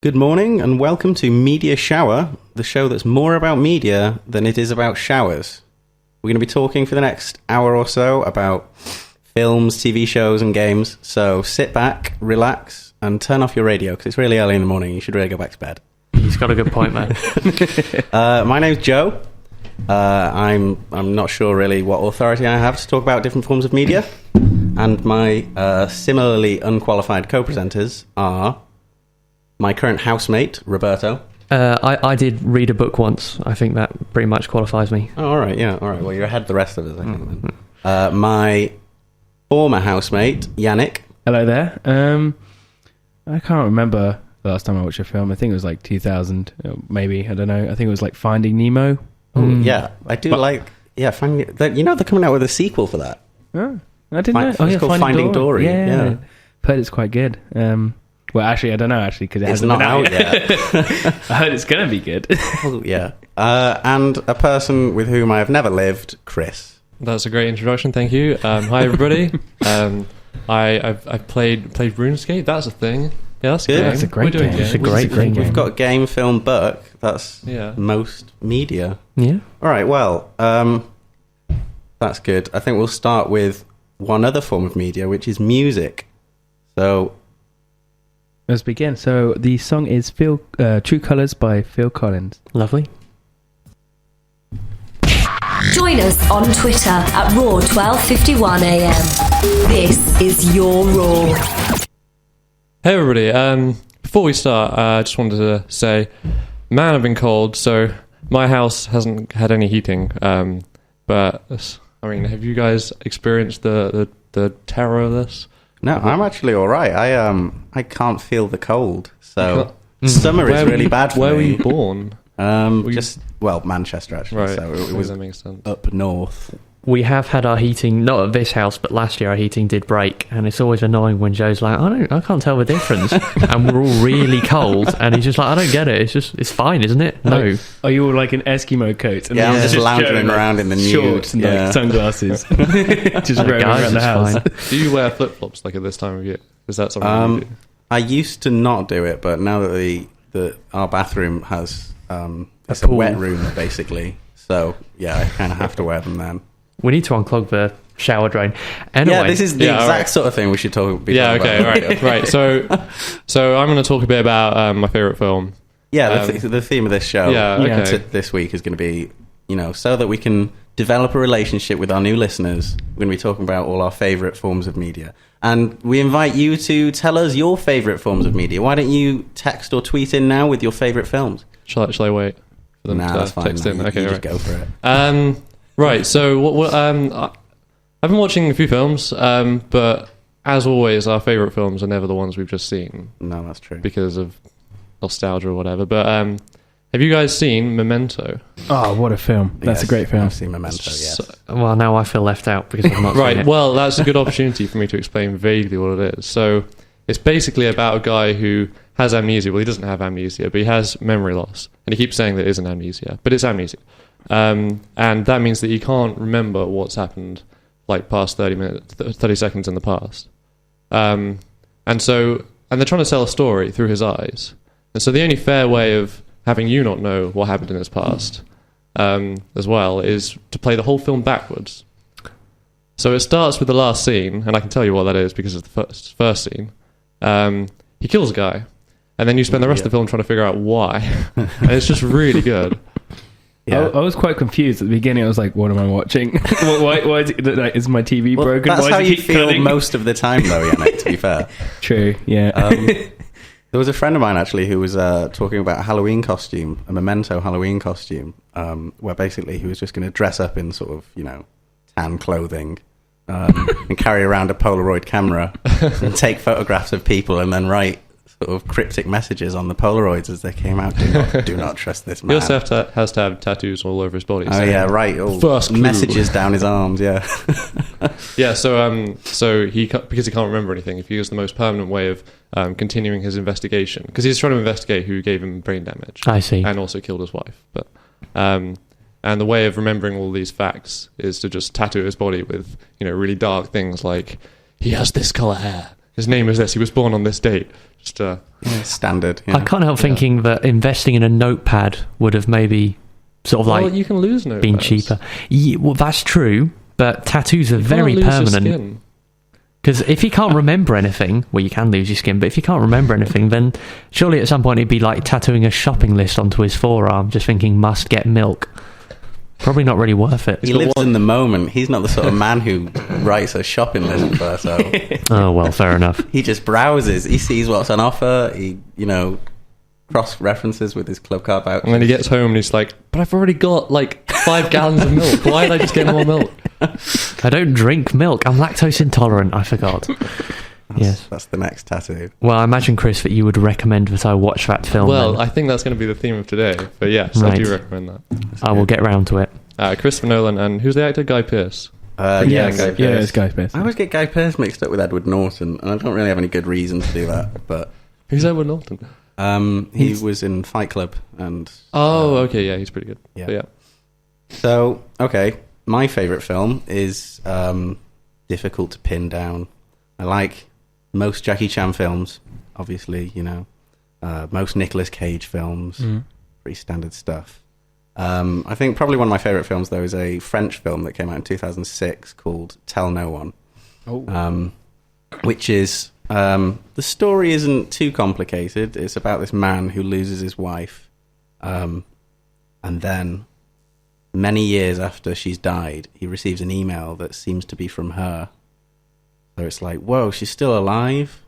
Good morning and welcome to Media Shower, the show that's more about media than it is about showers. We're going to be talking for the next hour or so about films, TV shows and games, so sit back, relax and turn off your radio because it's really early in the morning. You should really go back to bed. He's got a good point, man. My name's Joe. I'm not sure really what authority I have to talk about different forms of media, and my similarly unqualified co-presenters are my current housemate, Roberto. I did read a book once. I think that pretty much qualifies me. Oh, all right, yeah, all right. Well, you're ahead of the rest of us, I think. Then. My former housemate, Yannick. Hello there. I can't remember the last time I watched a film. I think it was like 2000, maybe. I don't know. I think it was like Finding Nemo. Oh, yeah. I do Finding... they're coming out with a sequel for that. Oh, I didn't know. It's called Finding Dory. Yeah. I've heard it's quite good. Well, actually, I don't know, because it hasn't been out yet. I heard it's going to be good. Oh, yeah. And a person with whom I have never lived, Chris. That's a great introduction, thank you. Hi, everybody. I've played RuneScape. That's a thing. Yeah, that's good. That's a great game. It's a great game. We've got game, film, book. That's most media. Yeah. All right, well, that's good. I think we'll start with one other form of media, which is music. So... let's begin. So the song is True Colours by Phil Collins. Lovely. Join us on Twitter at Raw1251am. This is your Raw. Hey, everybody. Before we start, I just wanted to say, man, I've been cold, so my house hasn't had any heating. But, I mean, have you guys experienced the terror of this? No, I'm actually all right. I can't feel the cold, so summer is really bad for me. Where were you born? Manchester actually. Right. So it was that makes sense. up north. We have had our heating, not at this house, but last year our heating did break, and it's always annoying when Joe's like, I can't tell the difference, and we're all really cold, and he's just like, I don't get it. It's fine, isn't it? No. Are you all like an Eskimo coat? And I'm just lounging around in the nude. Shorts and like sunglasses. Just roaming around the house. Fine. Do you wear flip-flops like at this time of year? Is that something you do? I used to not do it, but now that our bathroom has it's a wet room basically, so yeah, I kind of have to wear them then. We need to unclog the shower drain. Anyway, yeah, this is the exact sort of thing we should talk about. Yeah, okay, right. So I'm going to talk a bit about my favourite film. Yeah, the theme of this show this week is going to be, so that we can develop a relationship with our new listeners, we're going to be talking about all our favourite forms of media. And we invite you to tell us your favourite forms of media. Why don't you text or tweet in now with your favourite films? Shall I wait for them to that's fine. text in? Okay, you right. Just go for it. Right, so I've been watching a few films, but as always, our favourite films are never the ones we've just seen. No, that's true. Because of nostalgia or whatever. But have you guys seen Memento? Oh, what a film. That's a great film. I've seen Memento, yes. Well, now I feel left out because I've not seen Right, it. well, that's a good opportunity for me to explain vaguely what it is. So it's basically about a guy who has amnesia. Well, he doesn't have amnesia, but he has memory loss. And he keeps saying that it isn't amnesia, but it's amnesia. And that means that he can't remember what's happened like past 30 seconds in the past. And they're trying to sell a story through his eyes. And so the only fair way of having you not know what happened in his past as well is to play the whole film backwards. So it starts with the last scene, and I can tell you what that is because it's the first scene. He kills a guy, and then you spend the rest of the film trying to figure out why. And it's just really good. Yeah. I was quite confused at the beginning. I was like, what am I watching? why is it, like, is my TV broken? That's why how does it you keep feel cutting? most of the time, though, Yannick, to be fair. True, yeah. There was a friend of mine, actually, who was talking about a Halloween costume, a Memento Halloween costume, where basically he was just going to dress up in sort of, tan clothing and carry around a Polaroid camera and take photographs of people and then write sort of cryptic messages on the Polaroids as they came out. Do not trust this man. He also has to have tattoos all over his body. Oh, yeah, right. All first clue. Messages down his arms, yeah. Yeah, so he because he can't remember anything, if he has the most permanent way of continuing his investigation, because he's trying to investigate who gave him brain damage. I see. And also killed his wife. But and the way of remembering all these facts is to just tattoo his body with, really dark things like, he has this colour hair, his name is this, he was born on this date. Just, Standard. I can't help thinking that investing in a notepad would have maybe sort of well, you can lose notepads. been cheaper. Yeah, well, that's true, but tattoos are very You can't lose your permanent. skin. Because if you can't remember anything, well, you can lose your skin, but if you can't remember anything, then surely at some point it'd be like tattooing a shopping list onto his forearm, just thinking, must get milk. Probably not really worth it. He lives in the moment. He's not the sort of man who writes a shopping list for, so... Oh, well, fair enough. He just browses. He sees what's on offer. He, cross-references with his club card vouchers. And then he gets home and he's like, but I've already got like 5 gallons of milk. Why did I just get more milk? I don't drink milk. I'm lactose intolerant. I forgot. Yes. That's the next tattoo. Well, I imagine, Chris, that you would recommend that I watch that film. Well, then. I think that's going to be the theme of today. But yes, I Right. do recommend that. I will get round to it. Christopher Nolan and who's the actor? Guy Pearce. Guy Pearce. Yeah, it's Guy Pearce. I always get Guy Pearce mixed up with Edward Norton, and I don't really have any good reason to do that, but... Who's Edward Norton? He was in Fight Club, and... Okay, yeah, he's pretty good. Yeah. But yeah. So, okay, my favourite film is difficult to pin down. I like most Jackie Chan films, obviously, most Nicolas Cage films, pretty standard stuff. I think probably one of my favourite films, though, is a French film that came out in 2006 called Tell No One, which is... the story isn't too complicated. It's about this man who loses his wife, and then many years after she's died, he receives an email that seems to be from her. So it's like, whoa, she's still alive?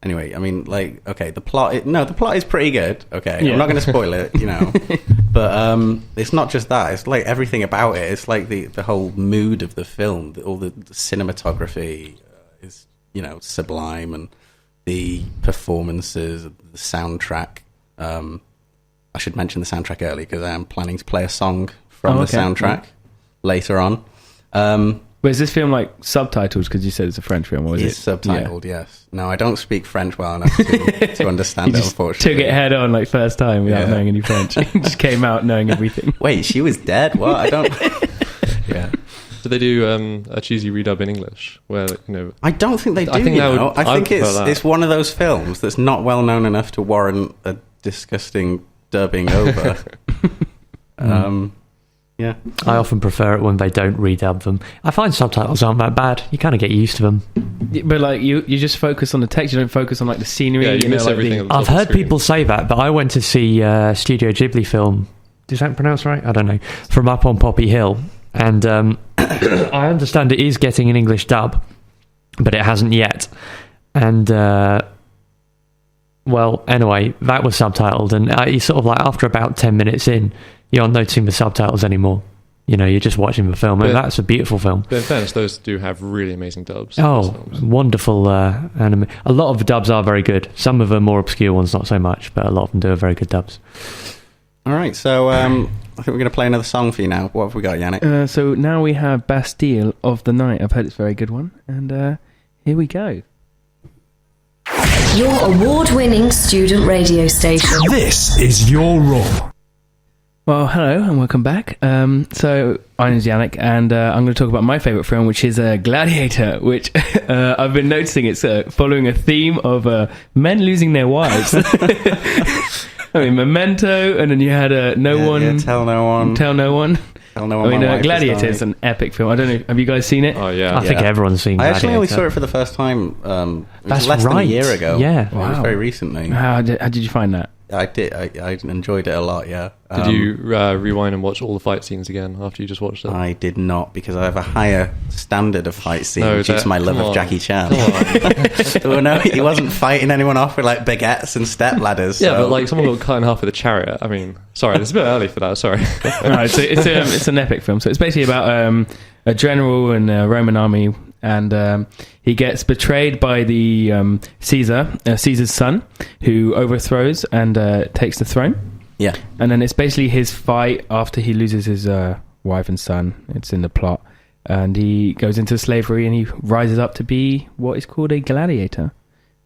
Anyway, I mean, like, okay, the plot is pretty good, okay? Yeah. I'm not going to spoil it, But it's not just that. It's like everything about it. It's like the whole mood of the film, all the cinematography is, sublime, and the performances, the soundtrack. I should mention the soundtrack early because I am planning to play a song from the soundtrack later on. But is this film like subtitled because you said it's a French film, or is It's it subtitled, yes. No, I don't speak French well enough to understand You it, just unfortunately. took it head on like first time without knowing any French. You just came out knowing everything. Wait, she was dead? What? I don't... Yeah. Do they do a cheesy redub in English? Where, I don't think they do, I think I think prefer that. it's one of those films that's not well known enough to warrant a disgusting dubbing over. Yeah. I often prefer it when they don't redub them. I find subtitles aren't that bad. You kind of get used to them. But like you just focus on the text. You don't focus on like the scenery. Yeah, you miss like everything. I've heard people say that, but I went to see Studio Ghibli film. Is that pronounced right? I don't know. From Up on Poppy Hill. And I understand it is getting an English dub, but it hasn't yet. And, well, anyway, that was subtitled. And you sort of like, after about 10 minutes in, you aren't noticing the subtitles anymore. You're just watching the film. And that's a beautiful film. But in fairness, those do have really amazing dubs. Oh, wonderful anime. A lot of the dubs are very good. Some of the more obscure ones, not so much, but a lot of them do have very good dubs. All right, so I think we're going to play another song for you now. What have we got, Yannick? So now we have Bastille of the Night. I've heard it's a very good one. And here we go. Your award-winning student radio station. This is your Raw. Well, hello and welcome back. So, my name's Yannick, and I'm going to talk about my favourite film, which is Gladiator, which I've been noticing it's following a theme of men losing their wives. I mean, Memento, and then you had Tell No One. Tell No One. Tell No One. Tell No One. I My mean, Wife Gladiator Is is an epic film. I don't know, have you guys seen it? Oh, yeah. I think everyone's seen I Gladiator. actually only saw it for the first time. It was That's less than a right. year ago. Yeah. It was very recently. How did you find that? I did. I enjoyed it a lot. Yeah. Did you rewind and watch all the fight scenes again after you just watched it? I did not, because I have a higher standard of fight scenes No, due to my love come of on. Jackie Chan. Come Well, no, he wasn't fighting anyone off with like baguettes and step ladders. Yeah, so- but like someone got cut in half with a chariot. I mean, sorry, it's a bit early for that. Sorry. No, it's an epic film. So it's basically about a general in a Roman army, and he gets betrayed by the Caesar's son, who overthrows and takes the throne. Yeah. And then it's basically his fight after he loses his wife and son. It's in the plot. And he goes into slavery and he rises up to be what is called a gladiator.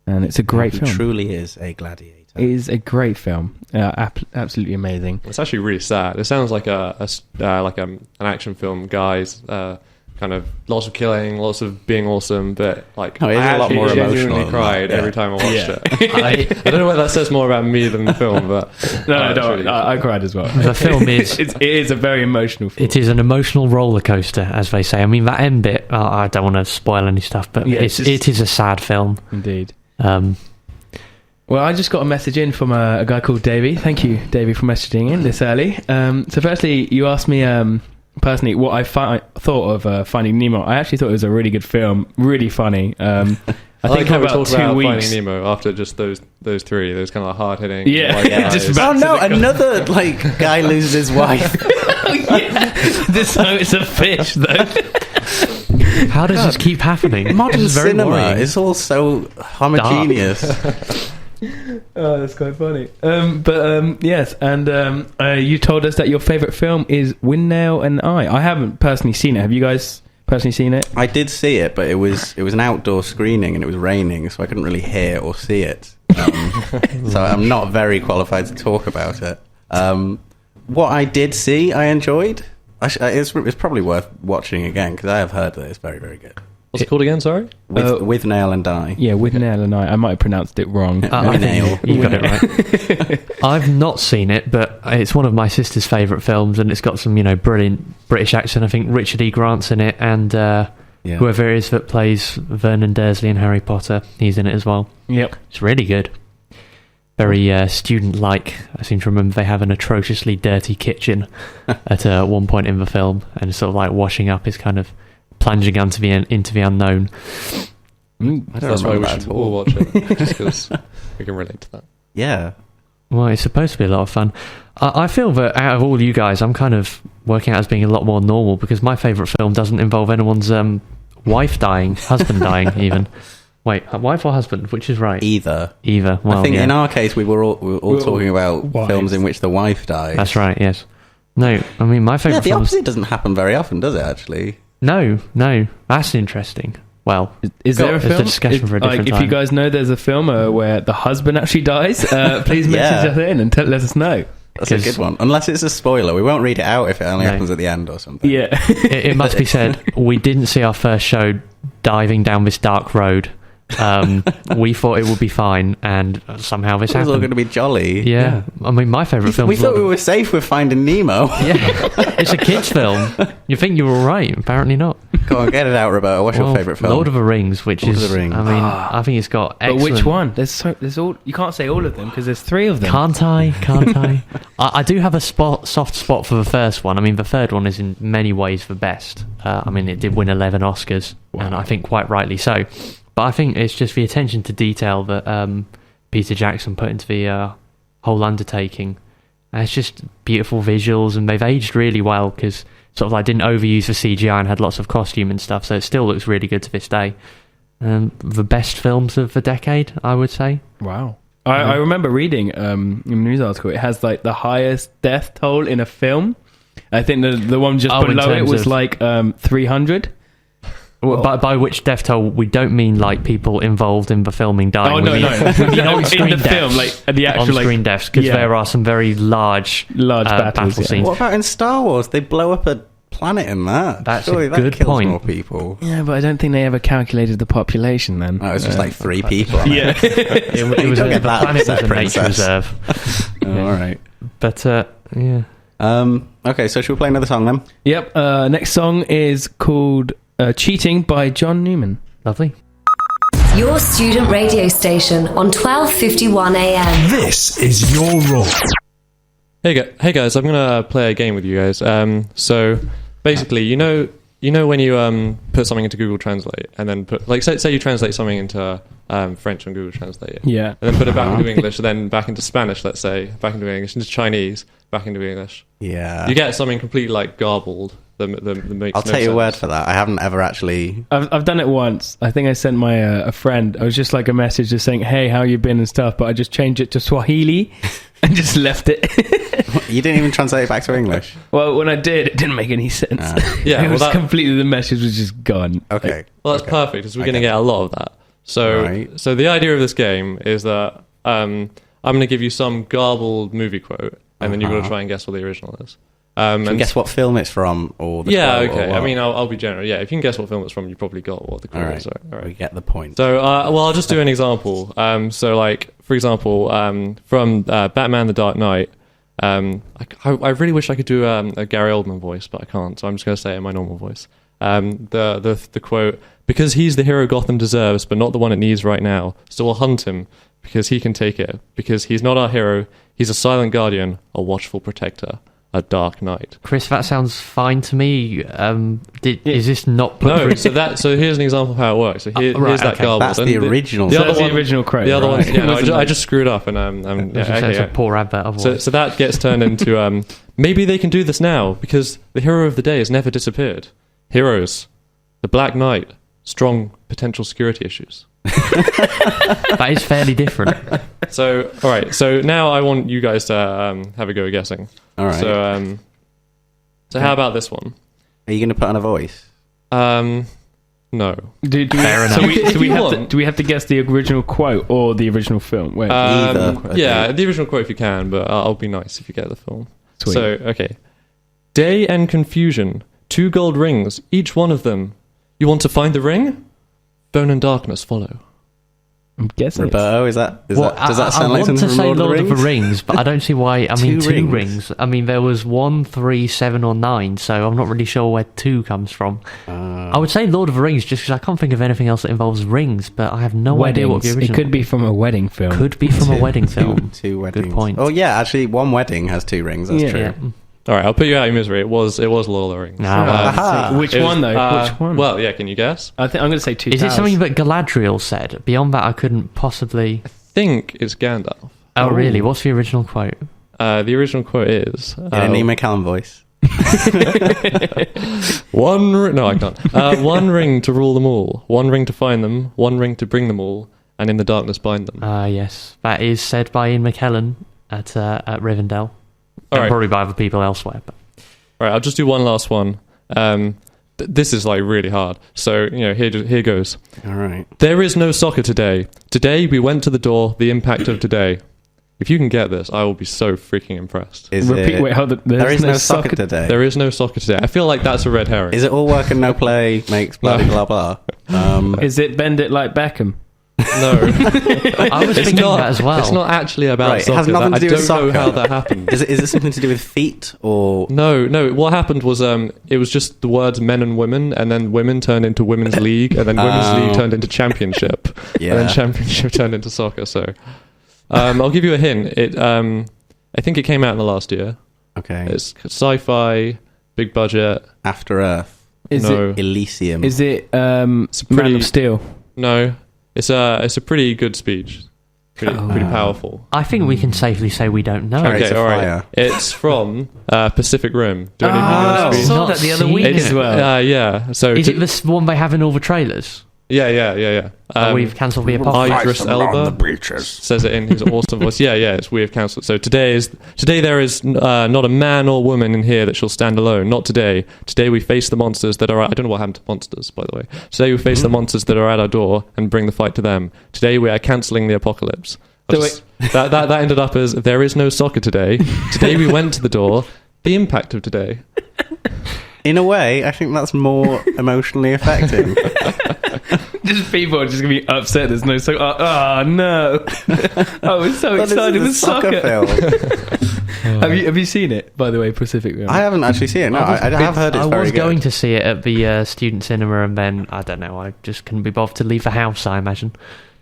And it's a great He film. truly is a gladiator. It is a great film. Absolutely amazing. It's actually really sad. It sounds like an action film guy's kind of lots of killing, lots of being awesome, but like No, it is I a lot actually more genuinely emotional than cried that, yeah. every time I watched Yeah. it. I don't know whether that says more about me than the film, but No, I cried as well. The film is it is a very emotional film. it is an emotional roller coaster, as they say. I mean, that end bit. I don't want to spoil any stuff, but Yeah, it is a sad film. Indeed. Well, I just got a message in from a guy called Davey. Thank you, Davey, for messaging in this early. So firstly, you asked me personally what I thought of Finding Nemo. I actually thought it was a really good film, really funny. I think how we about talked 2 about weeks. Finding Nemo after just those three, those kind of hard hitting. Yeah, just Oh back to no, the another guy loses his wife. This time it's a fish, though. how does this keep happening? Modern It's very cinema worrying. is all so homogeneous. Oh, that's quite funny. Yes, and you told us that your favourite film is Withnail and I. I haven't personally seen it. Have you guys personally seen it? I did see it, but it was an outdoor screening and it was raining, so I couldn't really hear or see it. So I'm not very qualified to talk about it. What I did see, I enjoyed. It's probably worth watching again because I have heard that it's very, very good. What's it called again? Sorry. With Nail and Die. Yeah, Withnail and I might have pronounced it wrong. I Nail. think you got it right. I've not seen it, but it's one of my sister's favourite films, and it's got some, brilliant British accent. I think Richard E. Grant's in it, and whoever it is that plays Vernon Dursley in Harry Potter, he's in it as well. Yep. It's really good. Very student-like. I seem to remember they have an atrociously dirty kitchen at one point in the film, and sort of like washing up is kind of plunging into the unknown. I don't That's why remember we that should at all all. watch it, just because we can relate to that. Yeah. Well, it's supposed to be a lot of fun. I feel that out of all you guys, I'm kind of working out as being a lot more normal because my favourite film doesn't involve anyone's wife dying, husband dying even. Wait, wife or husband? Which is right? Either. Well, I think yeah. in our case we were all talking about wives. films in which the wife dies. That's right, yes. No, I mean, my Yeah, favourite the films... opposite doesn't happen very often, does it, actually? No, that's interesting. Well, Is there a it's a film? discussion for a different If time. you guys know there's a film where the husband actually dies, please message Yeah. us in and let us know. That's a good one. Unless it's a spoiler. We won't read it out if it only No. happens at the end or something. Yeah. It must be said, we didn't see our first show diving down this dark road. We thought it would be fine, and somehow this It was all happened. going to be jolly. Yeah, I mean, my favourite film. We thought we were safe with Finding Nemo. Yeah, it's a kids' film. You think you were all right? Apparently not. Go on, get it out, Roberto. What's your Well, favourite film? Lord of the Rings, which Lord of is. the Rings. I mean, I think it's got. But Excellent. which one? There's all. You can't say all of them because there's 3 of them. Can't I? I do have a soft spot for the first one. I mean, the third one is in many ways the best. I mean, it did win 11 Oscars, and I think quite rightly so. But I think it's just the attention to detail that Peter Jackson put into the whole undertaking. And it's just beautiful visuals, and they've aged really well because sort of like didn't overuse the CGI and had lots of costume and stuff, so it still looks really good to this day. The best films of the decade, I would say. Wow. I remember reading in a news article, it has like the highest death toll in a film. I think the one just in below it terms was of- like 300. Well, by which death toll, we don't mean like people involved in the filming dying. Oh, We no, mean- no. we mean No, in on-screen the deaths. film, like the actual on-screen deaths, because yeah. there are some very large Battles, battle yeah. scenes. What about in Star Wars? They blow up a planet in that. That's Surely a that good kills point. more people. Yeah, but I don't think they ever calculated the population then. Oh, it's just like 3 people. on it. Yeah. It was Don't get that planet was upset, a nature princess. reserve. Oh, all right. But yeah, Okay, so should we play another song then? Yep. Next song is called Cheating by John Newman. lovely. Your student radio station on 1251 AM. This is your role. Hey guys, I'm gonna play a game with you guys. So basically, you know when you put something into Google Translate and then put say you translate something into French on Google Translate, Yeah. and then put it back into English, then back into Spanish, let's say, back into English, into Chinese, back into English. Yeah. You get something completely like garbled that makes I'll no take your word sense. for that. I haven't ever actually... I've done it once. I think I sent my a friend. I was just like a message just saying, "Hey, how you been?" and stuff. But I just changed it to Swahili and just left it. You didn't even translate it back to English? Well, when I did, it didn't make any sense. Yeah, it well, was that- completely, the message was just gone. Okay. Well, that's perfect, because we're going to get a lot of that. So, Right. so the idea of this game is that I'm going to give you some garbled movie quote, and then you've got to try and guess what the original is. Can you And guess what film it's from, or the yeah, quote, okay. or I what? mean, I'll be general. Yeah, if you can guess what film it's from, you probably got what the quote All right. is. All We right. get the point. So, well, I'll just do an example. So, like, for example, from Batman: The Dark Knight. I really wish I could do a Gary Oldman voice, but I can't. So I'm just going to say it in my normal voice. The quote: "Because he's the hero Gotham deserves, but not the one it needs right now. So we'll hunt him because he can take it. Because he's not our hero. He's a silent guardian, a watchful protector, a dark knight." Chris, that sounds fine to me. Is this not put No, through? so here's an example of how it works. So here's that okay. garbled. That's And the original. The So other that's one, the original quote. the other right? one, yeah, no, Wasn't I it? just screwed up, and It's a poor advert. Otherwise. So that gets turned into maybe they can do this now because the hero of the day has never disappeared. Heroes, the Black Knight, strong potential security issues. That is fairly different. So all right, so now I want you guys to have a go at guessing. All right. So how about this one? Are you going to put on a voice? No. Do we, Fair so enough. we, If do we you have to want. do we have to guess the original quote or the original film? Wait, Either, I Yeah, think. the original quote if you can, but I'll be nice if you get the film. Sweet. So okay, day and confusion, 2 gold rings, each one of them. You want to find the ring? Bone and darkness follow. I'm guessing. Roberto, does that Well, sound like I want something to from say Lord of the Rings? Rings, but I don't see why. I mean, Two 2 rings. rings. I mean, there was 1, 3, 7, or 9, so I'm not really sure where 2 comes from. I would say Lord of the Rings just because I can't think of anything else that involves rings, but I have no idea what the Weddings. original It could be from a wedding film. Could be from a wedding film. Two weddings. Good point. Oh yeah, actually, one wedding has 2 rings. That's Yeah. true. Yeah. All right, I'll put you out of your misery. It was Lord of the Rings. No, Aha. Which It was, one though? Which one? Well, yeah, can you guess? I think I'm going to say 2. Is it something that Galadriel said? Beyond that, I couldn't possibly. I think it's Gandalf. Oh, really? What's the original quote? The original quote is In a Nemo Callum voice. No, I can't. 1 ring to rule them all, 1 ring to find them, 1 ring to bring them all, and in the darkness bind them. Yes, that is said by Ian McKellen at Rivendell. All And right. probably by other people elsewhere. But. All right, I'll just do one last one. This is like really hard. So, here goes. All right. There is no soccer today. Today we went to the door, the impact of today. If you can get this, I will be so freaking impressed. Wait, hold on. There is no soccer today. There is no soccer today. I feel like that's a red herring. Is it all work and no play makes blah blah blah blah? Is it Bend It Like Beckham? No. I was thinking that as well. It's not actually about Right, it soccer. has nothing to do with I don't know soccer. how that happened. Is it something to do with feet or? No. What happened was it was just the words men and women, and then women turned into women's league, and then women's league turned into championship, Yeah. and then championship turned into soccer. So I'll give you a hint. I think it came out in the last year. Okay. It's sci-fi, big budget. After Earth. No. Elysium. Is it pretty- Man of Steel? No, it's a pretty good speech. Pretty powerful. I think we can safely say we don't know. Chariots Okay, of all right. Fire. It's from Pacific Rim. Do any of you know I the speech? saw Not that the other seen week it. as well. Yeah. So Is it this one they have in all the trailers? Yeah. We've cancelled the apocalypse. Idris Elba says it in his awesome voice. Yeah, it's we have cancelled. So today there is not a man or woman in here that shall stand alone. Not today. Today we face the monsters that are. I don't know what happened to monsters, by the way. Today we face the monsters that are at our door and bring the fight to them. Today we are cancelling the apocalypse. That ended up as there is no soccer today. Today we went to the door. The impact of today. In a way, I think that's more emotionally affecting. Just people are just going to be upset there's no soccer. Oh, no. I was so excited with soccer. film. Have you seen it, by the way, Pacific Rim? I haven't actually seen it. No, I have heard it's I very was good. going to see it at the student cinema, and then I don't know. I just couldn't be bothered to leave the house. I imagine.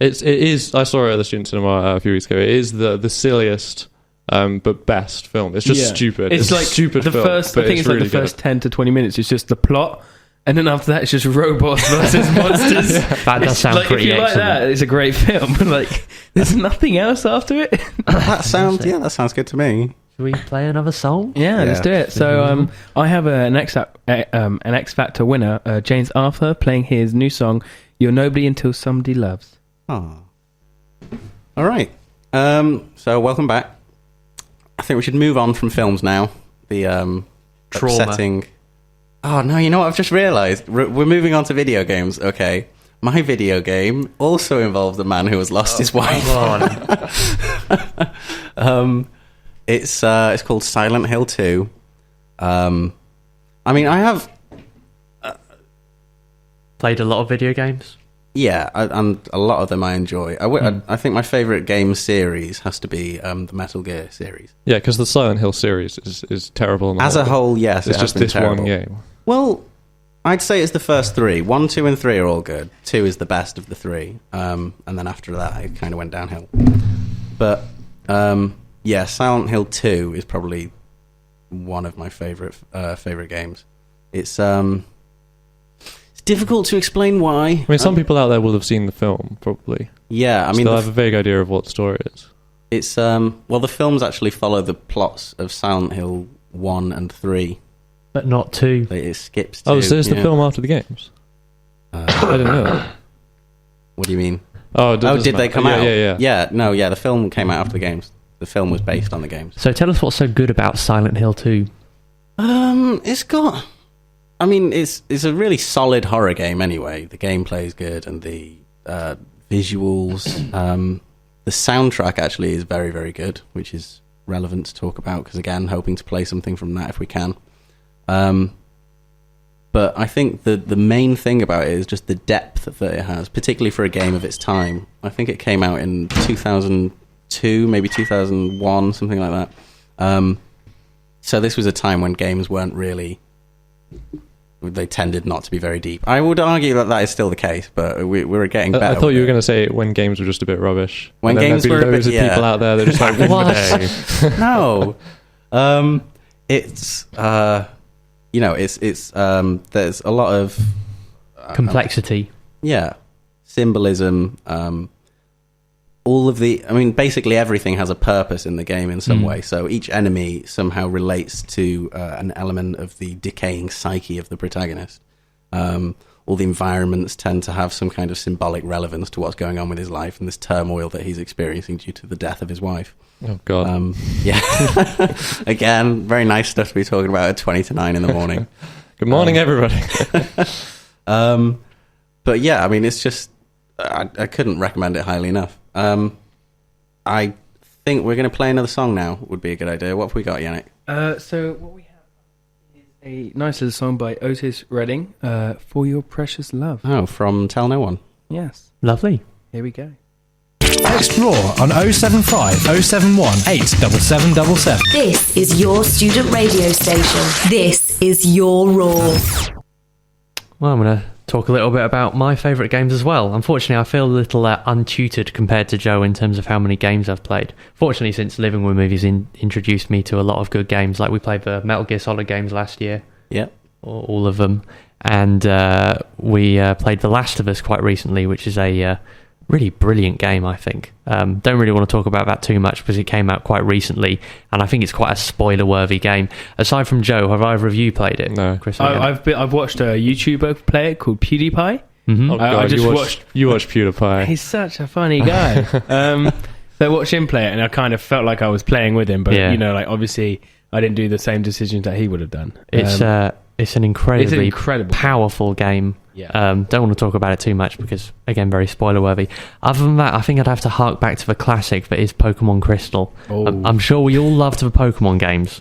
It is. I saw it at the student cinema a few weeks ago. It is the silliest, but best film. It's just stupid. It's like stupid the film, first. but I think it's like really the first 10 to 20 minutes. It's just the plot, and then after that, it's just robots versus monsters. That does sound like, pretty if you like excellent. that, it's a great film. Like, there's nothing else after it. That sounds good to me. Should we play another song? Yeah, let's do it. So I have an X Factor winner, James Arthur, playing his new song, "You're Nobody Until Somebody Loves." Oh. All right. So welcome back. I think we should move on from films now. The Trauma. upsetting. Oh no! You know what? I've just realised we're moving on to video games. Okay, my video game also involves a man who has lost his wife. It's called Silent Hill 2. I mean, I have... Played a lot of video games? Yeah, and a lot of them I enjoy. I think my favourite game series has to be the Metal Gear series. Yeah, because the Silent Hill series is terrible. On the As a whole, yes, it's just this terrible. one game. Well, I'd say it's the first three. 1, 2, and 3 are all good. 2 is the best of the three. And then after that, it kind of went downhill. But, yeah, Silent Hill 2 is probably one of my favourite games. It's difficult to explain why. I mean, some people out there will have seen the film, probably. Yeah, I mean... they'll have a vague idea of what the story is. It's, well, the films actually follow the plots of Silent Hill 1 and 3. But not 2. It skips 2. Oh, so it's the film after the games? I didn't know that. What do you mean? Oh, did they come out? Yeah. Yeah, no, yeah, the film came out after the games. The film was based on the games. So tell us what's so good about Silent Hill 2. It's got... I mean, it's a really solid horror game anyway. The gameplay is good, and the visuals... the soundtrack actually is very, very good, which is relevant to talk about, because again, hoping to play something from that if we can. But I think the main thing about it is just the depth that it has, particularly for a game of its time. I think it came out in 2002, maybe 2001, something like that. So this was a time when games weren't really... They tended not to be very deep. I would argue that is still the case, but we're getting better. I thought you were going to say when games were just a bit rubbish. When games were a bit... loads of people out there that are just like, what? No. It's... it's there's a lot of... Complexity. Yeah. Symbolism. All of the... I mean, basically everything has a purpose in the game in some way. So each enemy somehow relates to an element of the decaying psyche of the protagonist. All the environments tend to have some kind of symbolic relevance to what's going on with his life and this turmoil that he's experiencing due to the death of his wife. Oh, God. Yeah. Again, very nice stuff to be talking about at 20 to 9 in the morning. Good morning, everybody. But yeah, I mean, it's just... I couldn't recommend it highly enough. I think we're going to play another song now. Would be a good idea. What have we got, Yannick? So what we have is a nice little song by Otis Redding, For Your Precious Love. Oh, from Tell No One. Yes. Lovely. Here we go. Text RAW on 075 071 87777. This is your student radio station. This is your Raw. Well, I'm going to talk a little bit about my favourite games as well. Unfortunately, I feel a little untutored compared to Joe in terms of how many games I've played. Fortunately, since Living with Movies introduced me to a lot of good games, like we played the Metal Gear Solid games last year. Yep. All of them. And we played The Last of Us quite recently, which is a really brilliant game, I think. Don't really want to talk about that too much because it came out quite recently, and I think it's quite a spoiler-worthy game. Aside from Joe, have either of you played it? No. Chris, I've watched a YouTuber play it called PewDiePie. Mm-hmm. Oh, God, I just you watched PewDiePie. He's such a funny guy. So I watched him play it, and I kind of felt like I was playing with him, but obviously I didn't do the same decisions that he would have done. It's an incredibly incredible powerful game. Yeah. Don't want to talk about it too much because, again, very spoiler-worthy. Other than that, I think I'd have to hark back to the classic that is Pokemon Crystal. Oh. I'm sure we all loved the Pokemon games.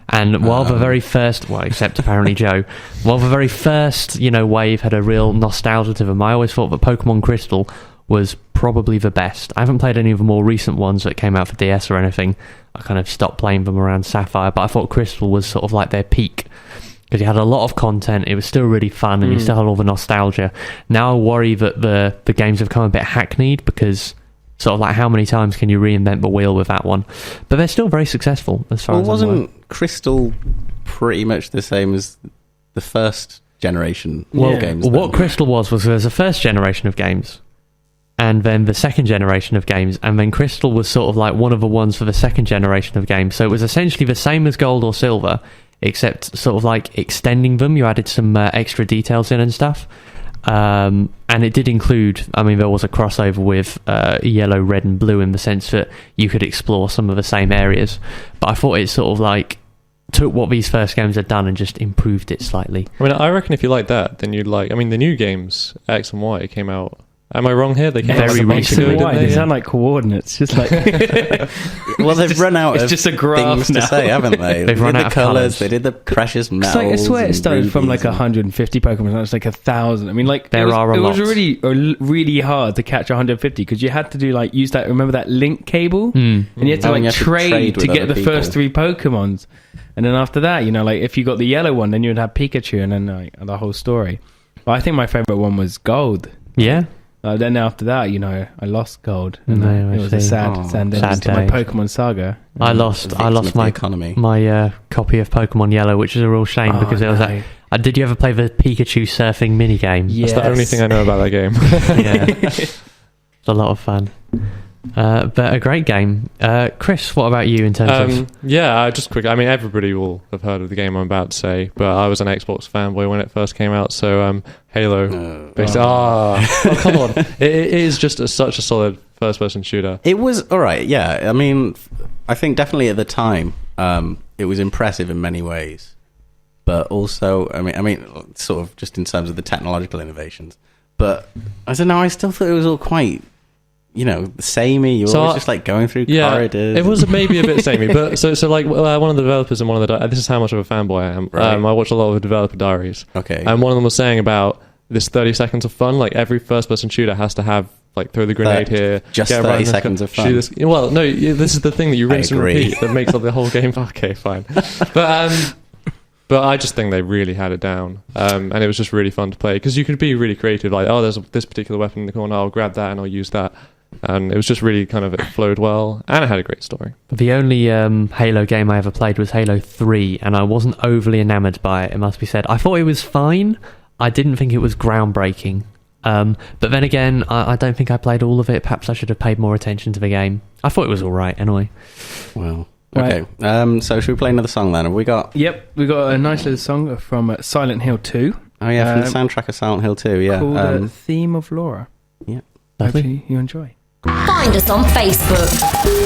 And while the very first... Well, except apparently Joe. While the very first, wave had a real nostalgia to them, I always thought that Pokemon Crystal was probably the best. I haven't played any of the more recent ones that came out for DS or anything. I kind of stopped playing them around Sapphire, but I thought Crystal was sort of like their peak. Because you had a lot of content, it was still really fun, and you still had all the nostalgia. Now I worry that the games have become a bit hackneyed, because sort of like how many times can you reinvent the wheel with that one? But they're still very successful as far as I'm aware. Wasn't Crystal pretty much the same as the first generation of games? Well, what Crystal was there's a first generation of games, and then the second generation of games, and then Crystal was sort of like one of the ones for the second generation of games. So it was essentially the same as Gold or Silver, except sort of like extending them. You added some extra details in and stuff. And it did include, there was a crossover with Yellow, Red and Blue in the sense that you could explore some of the same areas. But I thought it sort of like took what these first games had done and just improved it slightly. I reckon if you like that, then you'd like... the new games, X and Y, came out Am I wrong here? They came out Very a bunch recently. ago, Why? didn't They they? sound like coordinates. Just like Well, they've run out it's of just a graph things now. to say, haven't they? They've run did out the of colours, colours. they did the precious metals. It's like, I swear it and started from like rubies and- 150 Pokemon. Now it's like 1,000. I mean, like There are a it was lot. really hard to catch 150 because you had to do like use that. Remember that link cable, and you had to Oh, like and you had to trade trade to with get other the people. first 3 Pokemons, and then after that, like if you got the yellow one, then you would have Pikachu, and then like, the whole story. But I think my favorite one was Gold. Yeah. Then after that, I lost Gold, and No, I it was a see. sad Oh, ending sad to my day. Pokemon saga. I the lost victim of the my economy. my copy of Pokemon Yellow, which is a real shame Oh, because it was no. did you ever play the Pikachu surfing minigame? Yes. That's the only thing I know about that game. Yeah. It's a lot of fun. But a great game. Chris, what about you in terms of... Just quick. I mean, everybody will have heard of the game I'm about to say, but I was an Xbox fanboy when it first came out. So Halo. Come on! It is just such a solid first-person shooter. It was all right. Yeah, I mean, I think definitely at the time, it was impressive in many ways, but also, I mean, sort of just in terms of the technological innovations. But I don't know. I still thought it was all quite, samey. You were always just like going through corridors. It was maybe a bit samey, but so like one of the developers and one of the this is how much of a fanboy I am. Right. I watch a lot of the developer diaries. Okay. And one of them was saying about this 30 seconds of fun. Like every first-person shooter has to have like throw the grenade here. Just get 30 around this, seconds of shoot fun. this- Well, no, this is the thing that you rinse and agree. repeat that makes up the whole game. Okay, fine. But I just think they really had it down, and it was just really fun to play because you could be really creative. Like, oh, there's this particular weapon in the corner. I'll grab that and I'll use that. And it was just really it flowed well, and it had a great story. The only Halo game I ever played was Halo 3, and I wasn't overly enamoured by it, it must be said. I thought it was fine. I didn't think it was groundbreaking. But then again, I don't think I played all of it. Perhaps I should have paid more attention to the game. I thought it was all right, anyway. Well, Right. okay. So should we play another song then? Have we got? Yep, we got a nice little song from Silent Hill 2 Oh yeah, from the soundtrack of Silent Hill 2. Yeah. called Theme of Laura. Yeah. Lovely. Hopefully you enjoy. Find us on Facebook.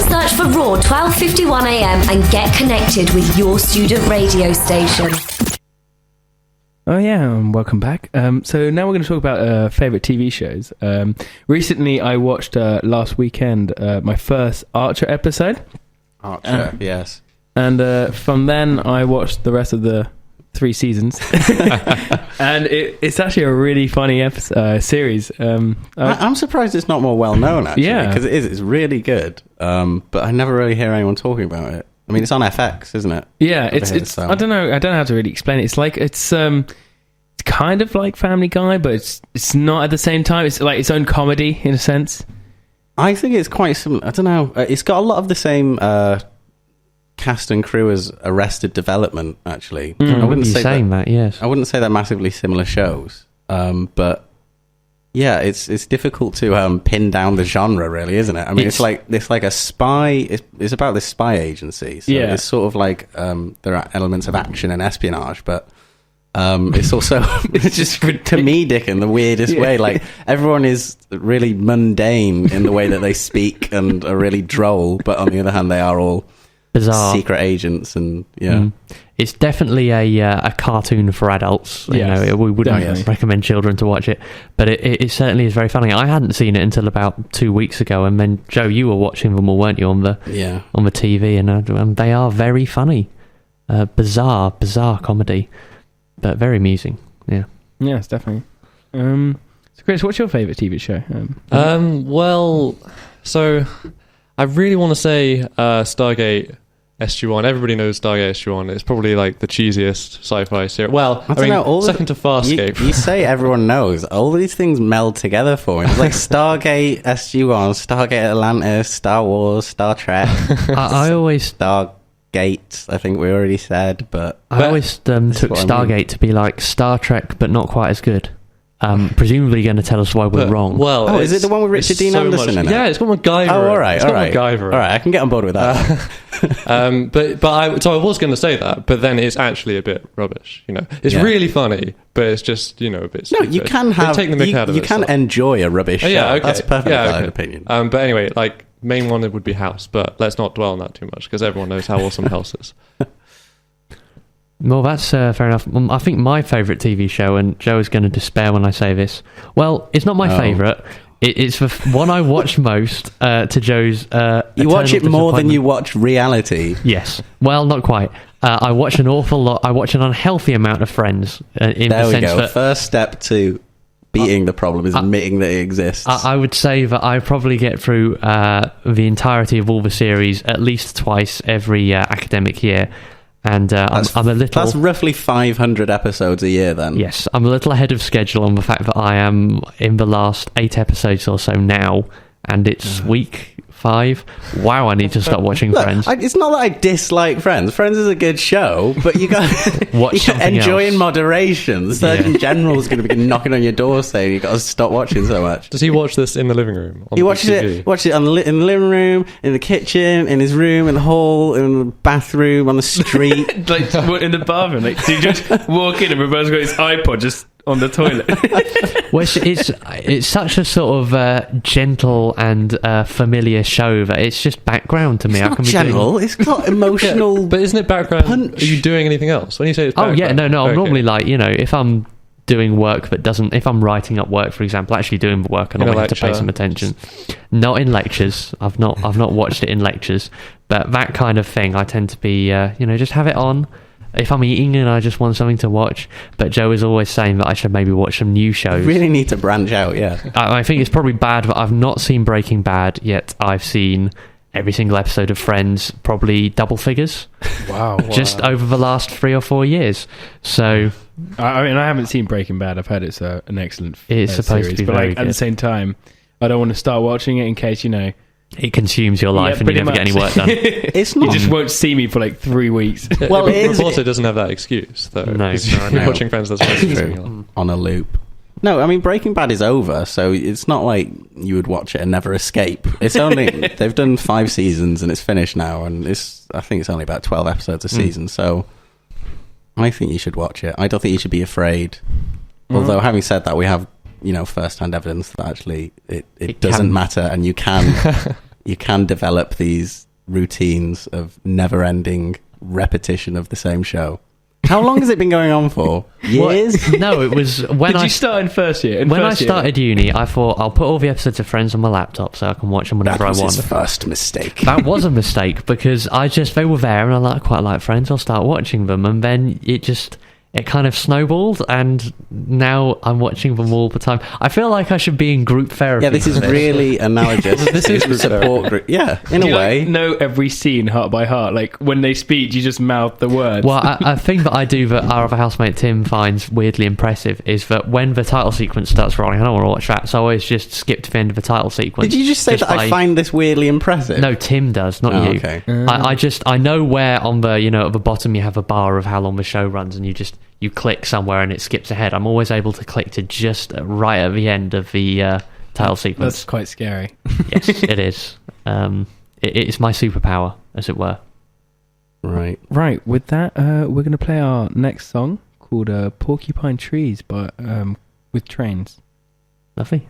Search for Raw 12:51 a.m. and get connected with your student radio station. Oh yeah, and welcome back. So now we're going to talk about favourite TV shows. Recently I watched last weekend my first Archer episode. Archer. Yes. And from then I watched the rest of the 3 seasons. And it's actually a really funny series. I'm surprised it's not more well known actually. Yeah. Because it is. It's really good. But I never really hear anyone talking about it. I mean, it's on FX, isn't it? Yeah, Over it's here, so- I don't know how to really explain it. It's like it's kind of like Family Guy, but it's not at the same time. It's like its own comedy in a sense. I think it's quite similar. I don't know. It's got a lot of the same cast and crew as Arrested Development. Actually, I wouldn't be saying that, yes. I wouldn't say they're massively similar shows, but yeah, it's difficult to pin down the genre, really, isn't it? I mean, it's like a spy. It's about this spy agency. So Yeah. it's sort of like there are elements of action and espionage, but it's also it's just comedic in the weirdest way. Like everyone is really mundane in the way that they speak and are really droll, but on the other hand, they are all Bizarre. secret agents and yeah. It's definitely a cartoon for adults. Yes, We wouldn't definitely. recommend children to watch it, but it certainly is very funny. I hadn't seen it until about 2 weeks ago, and then Joe, you were watching them all, weren't you, on the TV? And they are very funny, bizarre comedy, but very amusing. Yeah. Yes, definitely. So Chris, what's your favourite TV show? Well, so I really want to say Stargate SG-1. Everybody knows Stargate SG-1. It's probably like the cheesiest sci-fi series. Well, I don't know, second to Farscape. You say everyone knows. All these things meld together for me. It's like Stargate SG-1, Stargate Atlantis, Star Wars, Star Trek, I always Stargate. I think we already said, but I always took what I mean. Stargate to be like Star Trek, but not quite as good. Presumably going to tell us why we're wrong. Well, is it the one with it's Richard Dean so Anderson in it? Yeah, it's got MacGyver. oh, all right, It's all got right, MacGyver. all right. I can get on board with that. So I was going to say that, but then it's actually a bit rubbish. It's Yeah. really funny, but it's just a bit. No, Stupid. you can They have. take the mick out of you it, can so. enjoy a rubbish show. Yeah, okay. That's a perfectly Yeah, valid okay. opinion. But anyway, like main one would be House, but let's not dwell on that too much because everyone knows how awesome House is. Well, that's fair enough. I think my favourite TV show, and Joe is going to despair when I say this. Well, it's not my Oh. favourite. It's the one I watch most. To Joe's, You watch it eternal more than disappointment. you watch reality. Yes. Well, not quite. I watch an awful lot. I watch an unhealthy amount of Friends. In There the we sense go. that First step to beating the problem is admitting that it exists. I would say that I probably get through the entirety of all the series at least twice every academic year. And I'm a little... That's roughly 500 episodes a year then. Yes, I'm a little ahead of schedule on the fact that I am in the last 8 episodes or so now, and it's week 5. Wow, I need to stop watching Look, Friends. it's not that I dislike Friends. Friends is a good show, but you got Watch something enjoy else. in moderation. The Surgeon General is going to be knocking on your door saying you got to stop watching so much. Does he watch this in the living room? On He the watches TV? it. Watches it in the living room, in the kitchen, in his room, in the hall, in the bathroom, on the street. Like what, in the bathroom, like do you just walk in and Roberto's got his iPod just on the toilet? Well, it's such a sort of gentle and familiar show that it's just background to me. It's I not can be general. It's got emotional. But isn't it background? Punch. Are you doing anything else? When you say it's Oh background, yeah, no. I'm okay. normally like, if I'm doing work that doesn't, if I'm writing up work, for example, actually doing the work, and I In a want to pay lecture. some attention. Not in lectures. I've not watched it in lectures, but that kind of thing, I tend to be, just have it on. If I'm eating and I just want something to watch, but Joe is always saying that I should maybe watch some new shows. Really need to branch out, yeah. I think it's probably bad that I've not seen Breaking Bad yet. I've seen every single episode of Friends, probably double figures, Wow. just over the last 3 or 4 years. So I mean, I haven't seen Breaking Bad. I've heard it's an excellent It's supposed series, to be but very like, at the good. same time, I don't want to start watching it in case, it consumes your life Yeah, and you pretty never get any work done. It's You not. just won't see me for like 3 weeks. Well, it is. Reporter doesn't have that excuse, though. No, 'cause no, you're no. watching Friends. That's True. On a loop. No, I mean Breaking Bad is over, so it's not like you would watch it and never escape. It's only they've done 5 seasons and it's finished now, and I think it's only about 12 episodes a season. So I think you should watch it. I don't think you should be afraid. Although having said that, we have first-hand evidence that actually it doesn't can. matter, and you can develop these routines of never-ending repetition of the same show. How long has it been going on for? Years? What? No, it was when Did I you start in first year? when I started uni. I thought I'll put all the episodes of Friends on my laptop so I can watch them That whenever was I want. his first mistake. That was a mistake because they were there and I quite like Friends. I'll start watching them, and then it kind of snowballed, and now I'm watching them all the time. I feel like I should be in group therapy. Yeah, this is for really analogous. This is to support group. Yeah, in Do a you way. know every scene heart by heart? Like when they speak, you just mouth the words. Well, a thing that I do that our other housemate Tim finds weirdly impressive is that when the title sequence starts rolling, I don't want to watch that, so I always just skip to the end of the title sequence. Did you just say that I find this weirdly impressive? No, Tim does, not Oh, you. okay. I know where on the at the bottom you have a bar of how long the show runs, and you click somewhere and it skips ahead. I'm always able to click to just right at the end of the title sequence. That's quite scary. Yes, it is. It's my superpower, as it were. Right. Right, with that, we're going to play our next song called Porcupine Trees with Trains. Lovely.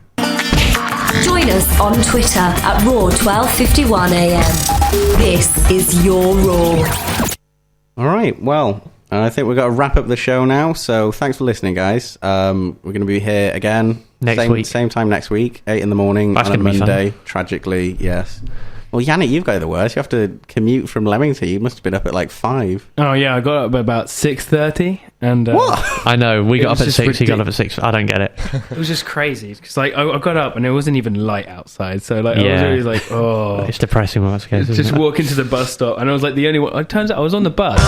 Join us on Twitter at Raw1251am. This is your Raw. All right. Well, I think we've got to wrap up the show now. So thanks for listening, guys. We're going to be here again Next week. Same time next week, 8 in the morning That's on a gonna be fun. Monday. Tragically, yes. Well, Yannick, you've got the worst. You have to commute from Leamington. You must have been up at like 5. Oh yeah, I got up at about 6:30, and What? I know, we It got was up at just 6, he got up at 6. I don't get it. it was just crazy because like I got up and it wasn't even light outside, so like I was Yeah. always like, oh, It's depressing when that's the case, just isn't it? walk into the bus stop, and I was like the only one. It turns out I was on the bus.